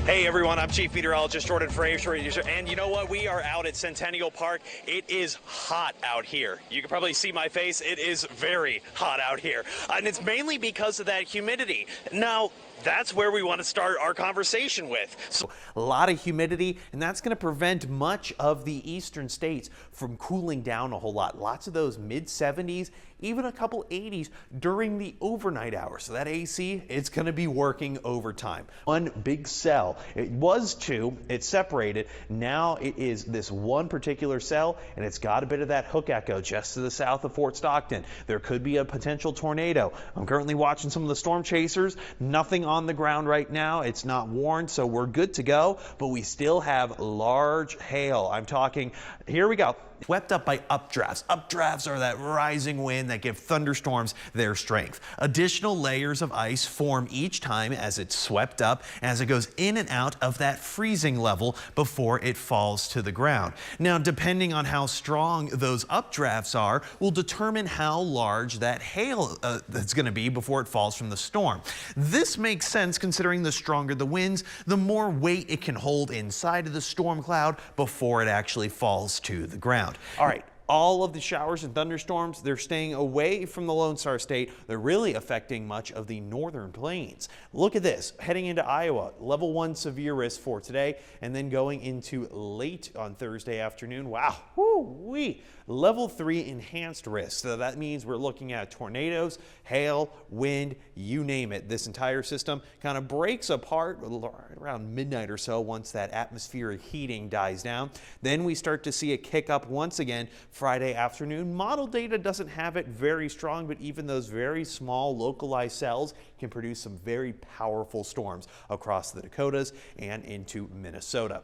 Hey everyone, I'm Chief Meteorologist Jordan Fraser, and you know what? We are out at Centennial Park. It is hot out here. You can probably see my face. It is very hot out here, and it's mainly because of that humidity. Now, that's where we want to start our conversation with. So a lot of humidity, and that's going to prevent much of the eastern states from cooling down a whole lot. Lots of those mid 70s, even a couple 80s during the overnight hours. So that AC, it's going to be working overtime. One big cell. It was two, it separated. Now it is this one particular cell, and it's got a bit of that hook echo just to the south of Fort Stockton. There could be a potential tornado. I'm currently watching some of the storm chasers. Nothing on the ground right now. It's not warned, so we're good to go, but we still have large hail. I'm talking, here we go. Swept up by updrafts. Updrafts are that rising wind that give thunderstorms their strength. Additional layers of ice form each time as it's swept up, as it goes in and out of that freezing level before it falls to the ground. Now, depending on how strong those updrafts are, will determine how large that hail that's going to be before it falls from the storm. This makes sense considering the stronger the winds, the more weight it can hold inside of the storm cloud before it actually falls to the ground. All right. All of the showers and thunderstorms, they're staying away from the Lone Star State. They're really affecting much of the northern plains. Look at this. Heading into Iowa, level 1 severe risk for today, and then going into late on Thursday afternoon. Wow. Woo-wee. Level 3 enhanced risk. So that means we're looking at tornadoes, hail, wind, you name it. This entire system kind of breaks apart around midnight or so once that atmospheric heating dies down. Then we start to see a kick up once again Friday afternoon. Model data doesn't have it very strong, but even those very small localized cells can produce some very powerful storms across the Dakotas and into Minnesota.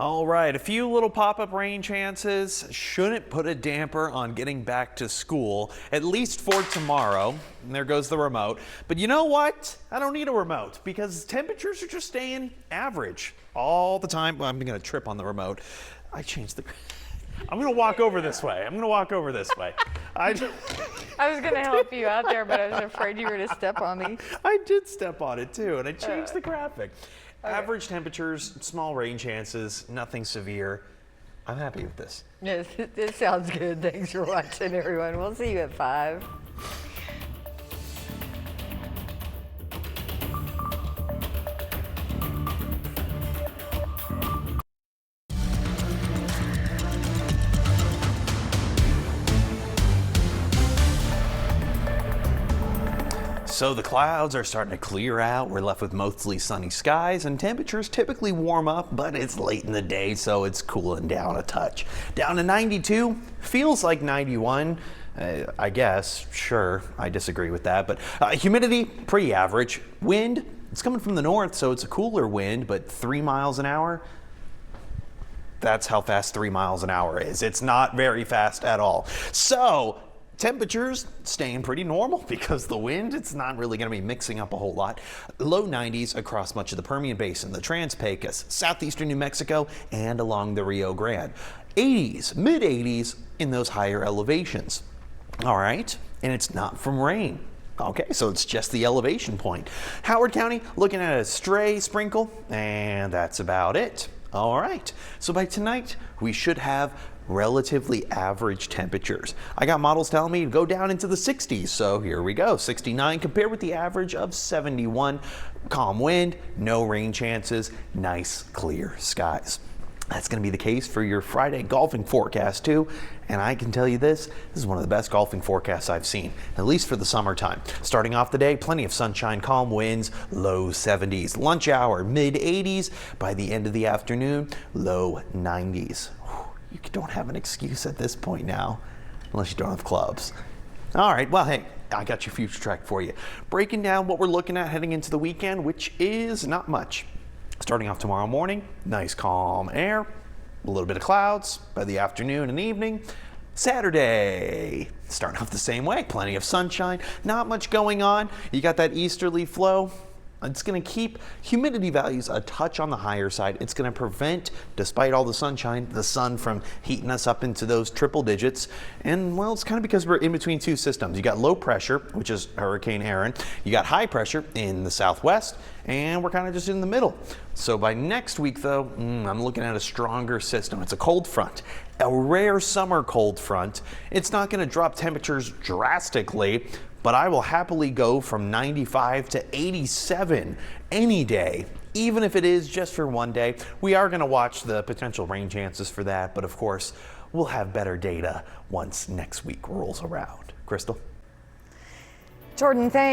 All right, a few little pop-up rain chances. Shouldn't put a damper on getting back to school, at least for tomorrow. And there goes the remote. But you know what? I don't need a remote because temperatures are just staying average all the time. Well, I'm going to trip on the remote. I changed the... I'm going to walk over this way. I'm going to walk over this way. I was going to help you out there, but I was afraid you were to step on me. I did step on it too, and I changed the graphic. Okay. Average temperatures, small rain chances, nothing severe. I'm happy with this. Yes, it sounds good. Thanks for watching, everyone. We'll see you at 5. So the clouds are starting to clear out. We're left with mostly sunny skies, and temperatures typically warm up, but it's late in the day, so it's cooling down a touch. Down to 92, feels like 91. I guess, sure, I disagree with that, but humidity, pretty average. Wind, it's coming from the north, so it's a cooler wind, but 3 miles an hour. That's how fast 3 miles an hour is. It's not very fast at all. So temperatures staying pretty normal because the wind, it's not really going to be mixing up a whole lot. Low 90s across much of the Permian Basin, the Trans-Pecos, southeastern New Mexico, and along the Rio Grande. 80s, mid 80s in those higher elevations. All right, and it's not from rain. Okay, so it's just the elevation point. Howard County looking at a stray sprinkle, and that's about it. All right, so by tonight we should have relatively average temperatures. I got models telling me to go down into the 60s, so here we go. 69 compared with the average of 71. Calm wind, no rain chances, nice clear skies. That's going to be the case for your Friday golfing forecast too. And I can tell you this is one of the best golfing forecasts I've seen, at least for the summertime. Starting off the day, plenty of sunshine, calm winds, low 70s. Lunch hour, mid 80s. By the end of the afternoon, low 90s. You don't have an excuse at this point now, unless you don't have clubs. All right, well, hey, I got your future track for you. Breaking down what we're looking at heading into the weekend, which is not much. Starting off tomorrow morning, nice calm air, a little bit of clouds by the afternoon and evening. Saturday, starting off the same way, plenty of sunshine, not much going on. You got that easterly flow. It's going to keep humidity values a touch on the higher side. It's going to prevent, despite all the sunshine, the sun from heating us up into those triple digits. And well, it's kind of because we're in between two systems. You got low pressure, which is Hurricane Aaron. You got high pressure in the southwest, and we're kind of just in the middle. So by next week, though, I'm looking at a stronger system. It's a cold front, a rare summer cold front. It's not going to drop temperatures drastically, but I will happily go from 95 to 87 any day, even if it is just for one day. We are going to watch the potential rain chances for that, but of course, we'll have better data once next week rolls around. Crystal? Jordan, thanks.